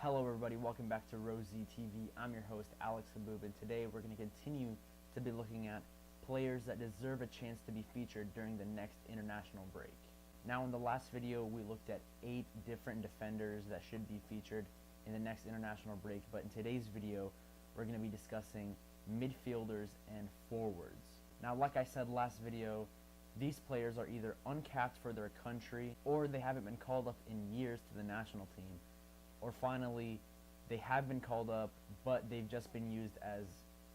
Hello everybody, welcome back to Rosie TV. I'm your host Alex Haboob, and today we're going to continue to be looking at players that deserve a chance to be featured during the next international break. Now in the last video we looked at 8 different defenders that should be featured in the next international break, but in today's video we're going to be discussing midfielders and forwards. Now like I said last video, these players are either uncapped for their country or they haven't been called up in years to the national team. Or finally, they have been called up, but they've just been used as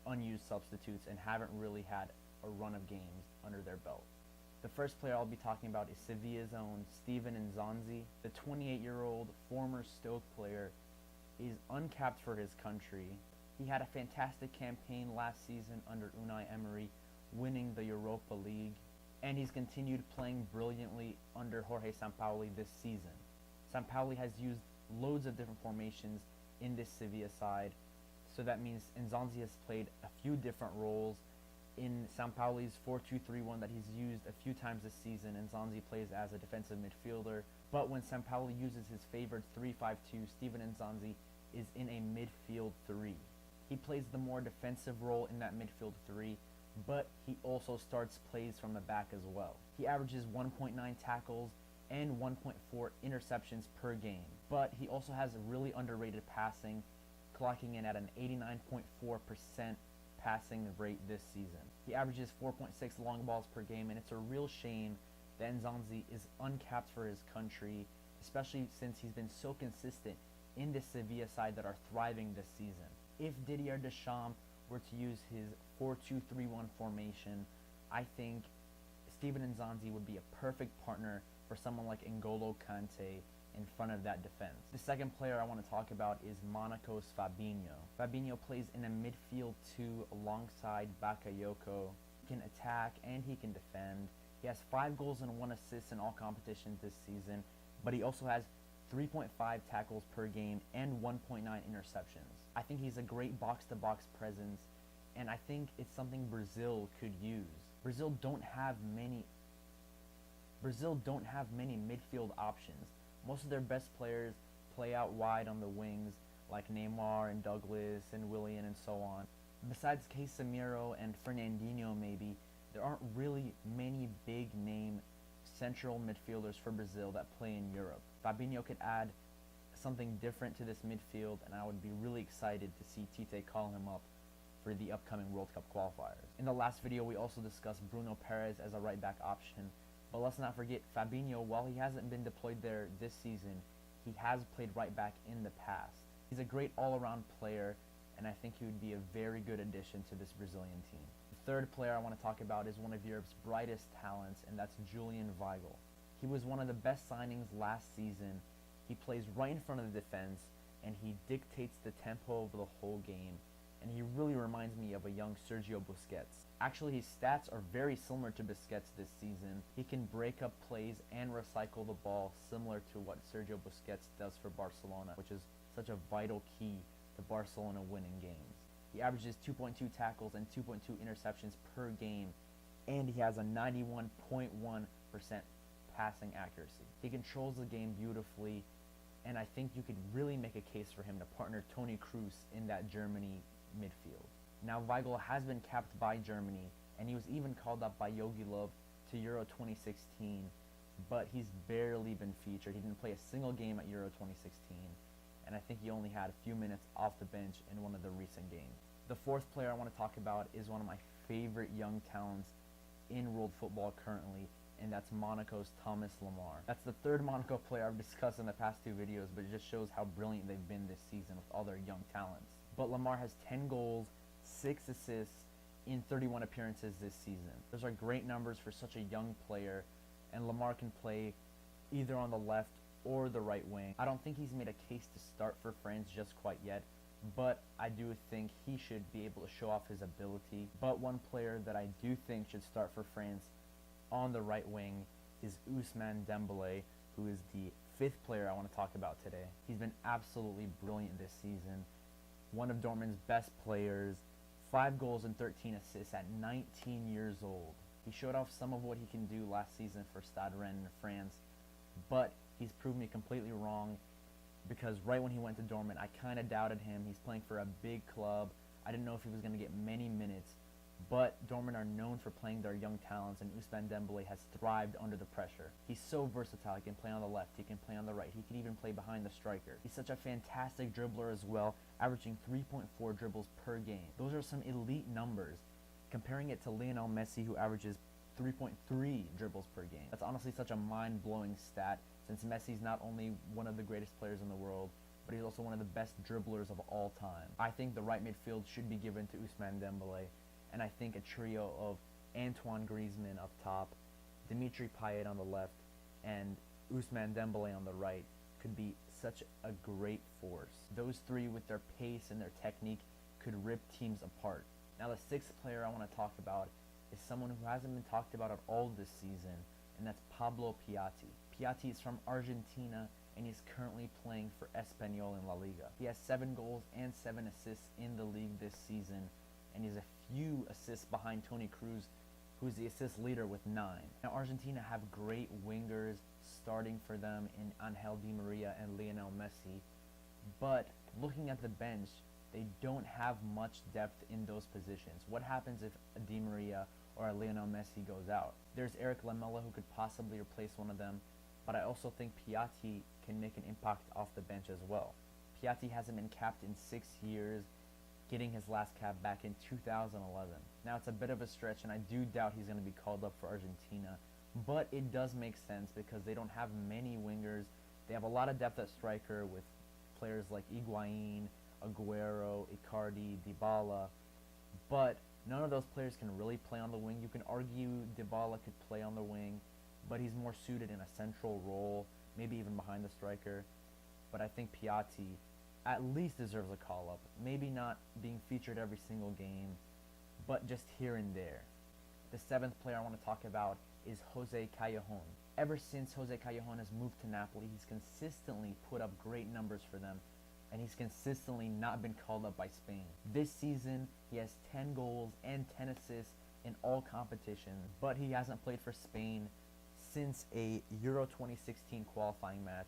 unused substitutes and haven't really had a run of games under their belt. The first player I'll be talking about is Sevilla's own Steven Nzonzi. The 28-year-old former Stoke player is uncapped for his country. He had a fantastic campaign last season under Unai Emery, winning the Europa League, and he's continued playing brilliantly under Jorge Sampaoli this season. Sampaoli has used loads of different formations in this Sevilla side, so that means Nzonzi has played a few different roles. In Sampaoli's 4-2-3-1 that he's used a few times this season, Nzonzi plays as a defensive midfielder, but when Sampaoli uses his favored 3-5-2, Steven Nzonzi is in a midfield 3. He plays the more defensive role in that midfield 3, but he also starts plays from the back as well. He averages 1.9 tackles and 1.4 interceptions per game, but he also has a really underrated passing, clocking in at an 89.4% passing rate this season. He averages 4.6 long balls per game, and it's a real shame that Nzonzi is uncapped for his country, especially since he's been so consistent in this Sevilla side that are thriving this season. If Didier Deschamps were to use his 4-2-3-1 formation, I think Steven Nzonzi would be a perfect partner for someone like N'Golo Kante in front of that defense. The second player I want to talk about is Monaco's Fabinho. Fabinho plays in a midfield 2 alongside Bakayoko. He can attack and he can defend. He has 5 goals and 1 assist in all competitions this season, but he also has 3.5 tackles per game and 1.9 interceptions. I think he's a great box-to-box presence, and I think it's something Brazil could use. Brazil don't have many midfield options. Most of their best players play out wide on the wings, like Neymar and Douglas and Willian and so on. Besides Casemiro and Fernandinho maybe, there aren't really many big-name central midfielders for Brazil that play in Europe. Fabinho could add something different to this midfield, and I would be really excited to see Tite call him up for the upcoming World Cup qualifiers. In the last video, we also discussed Bruno Perez as a right-back option, but let's not forget Fabinho. While he hasn't been deployed there this season, he has played right-back in the past. He's a great all-around player, and I think he would be a very good addition to this Brazilian team. The third player I want to talk about is one of Europe's brightest talents, and that's Julian Weigl. He was one of the best signings last season. He plays right in front of the defense, and he dictates the tempo of the whole game, and he really reminds me of a young Sergio Busquets. Actually, his stats are very similar to Busquets this season. He can break up plays and recycle the ball, similar to what Sergio Busquets does for Barcelona, which is such a vital key to Barcelona winning games. He averages 2.2 tackles and 2.2 interceptions per game, and he has a 91.1% passing accuracy. He controls the game beautifully, and I think you could really make a case for him to partner Toni Kroos in that Germany midfield. Now, Weigl has been capped by Germany, and he was even called up by Yogi Löw to Euro 2016, but he's barely been featured. He didn't play a single game at Euro 2016, and I think he only had a few minutes off the bench in one of the recent games. The fourth player I want to talk about is one of my favorite young talents in world football currently, and that's Monaco's Thomas Lemar. That's the third Monaco player I've discussed in the past 2 videos, but it just shows how brilliant they've been this season with all their young talents. But Lemar has 10 goals, 6 assists in 31 appearances this season. Those are great numbers for such a young player, and Lemar can play either on the left or the right wing. I don't think he's made a case to start for France just quite yet, but I do think he should be able to show off his ability. But one player that I do think should start for France on the right wing is Ousmane Dembélé, who is the 5th player I want to talk about today. He's been absolutely brilliant this season. One of Dortmund's best players, 5 goals and 13 assists at 19 years old. He showed off some of what he can do last season for Stade Rennes in France, but he's proved me completely wrong, because right when he went to Dortmund, I kind of doubted him. He's playing for a big club. I didn't know if he was going to get many minutes, but Dortmund are known for playing their young talents, and Ousmane Dembélé has thrived under the pressure. He's so versatile. He can play on the left. He can play on the right. He can even play behind the striker. He's such a fantastic dribbler as well, averaging 3.4 dribbles per game. Those are some elite numbers. Comparing it to Lionel Messi, who averages 3.3 dribbles per game. That's honestly such a mind-blowing stat, since Messi's not only one of the greatest players in the world, but he's also one of the best dribblers of all time. I think the right midfield should be given to Ousmane Dembélé, and I think a trio of Antoine Griezmann up top, Dimitri Payet on the left, and Ousmane Dembélé on the right could be such a great force. Those three, with their pace and their technique, could rip teams apart. Now, the sixth player I want to talk about is someone who hasn't been talked about at all this season, and that's Pablo Piatti. Piatti is from Argentina, and he's currently playing for Espanyol in La Liga. He has 7 goals and 7 assists in the league this season, and he's a few assists behind Toni Kroos, who's the assist leader with 9. Now, Argentina have great wingers starting for them in Angel Di Maria and Lionel Messi, but looking at the bench, they don't have much depth in those positions. What happens if a Di Maria or a Lionel Messi goes out? There's Eric Lamela, who could possibly replace one of them, but I also think Piatti can make an impact off the bench as well. Piatti hasn't been capped in 6 years, getting his last cap back in 2011. Now, it's a bit of a stretch, and I do doubt he's going to be called up for Argentina, but it does make sense because they don't have many wingers. They have a lot of depth at striker with players like Higuain, Aguero, Icardi, Dybala, but none of those players can really play on the wing. You can argue Dybala could play on the wing, but he's more suited in a central role, maybe even behind the striker. But I think Piatti at least deserves a call-up. Maybe not being featured every single game, but just here and there. The 7th player I want to talk about is Jose Callejon. Ever since Jose Callejon has moved to Napoli, he's consistently put up great numbers for them, and he's consistently not been called up by Spain. This season, he has 10 goals and 10 assists in all competitions, but he hasn't played for Spain since a Euro 2016 qualifying match,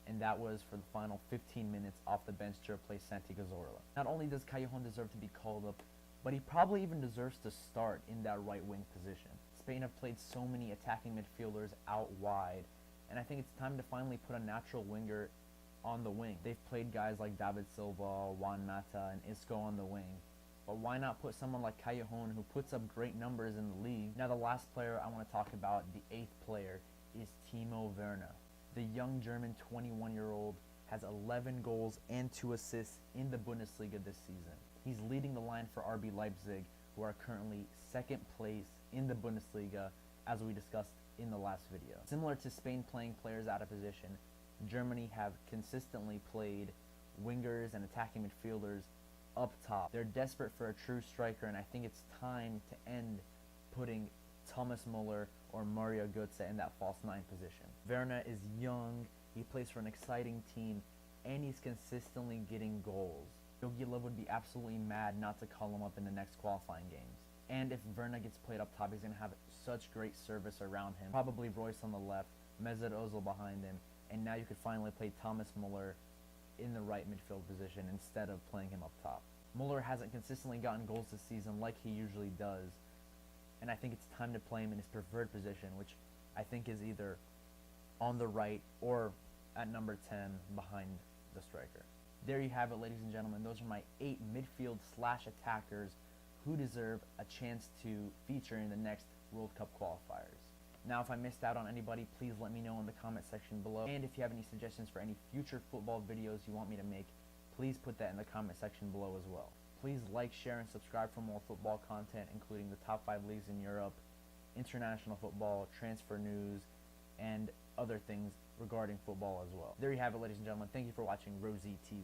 and that was for the final 15 minutes off the bench to replace Santi Cazorla. Not only does Callejon deserve to be called up, but he probably even deserves to start in that right wing position. Spain have played so many attacking midfielders out wide, and I think it's time to finally put a natural winger on the wing. They've played guys like David Silva, Juan Mata, and Isco on the wing, but why not put someone like Callejon, who puts up great numbers in the league? Now, the last player I want to talk about, the 8th player, is Timo Werner. The young German 21-year-old has 11 goals and 2 assists in the Bundesliga this season. He's leading the line for RB Leipzig, who are currently 2nd place in the Bundesliga, as we discussed in the last video. Similar to Spain playing players out of position, Germany have consistently played wingers and attacking midfielders up top. They're desperate for a true striker, and I think it's time to end putting Thomas Muller or Mario Götze in that false 9 position. Werner is young, he plays for an exciting team, and he's consistently getting goals. Jogi Löw would be absolutely mad not to call him up in the next qualifying games. And if Werner gets played up top, he's going to have such great service around him. Probably Royce on the left, Mesut Ozil behind him, and now you could finally play Thomas Muller in the right midfield position instead of playing him up top. Muller hasn't consistently gotten goals this season like he usually does, and I think it's time to play him in his preferred position, which I think is either on the right or at number 10 behind the striker. There you have it, ladies and gentlemen. Those are my 8 midfield/attackers who deserve a chance to feature in the next World Cup qualifiers. Now, if I missed out on anybody, please let me know in the comment section below. And if you have any suggestions for any future football videos you want me to make, please put that in the comment section below as well. Please like, share, and subscribe for more football content, including the top 5 leagues in Europe, international football, transfer news, and other things regarding football as well. There you have it, ladies and gentlemen. Thank you for watching Rosie TV.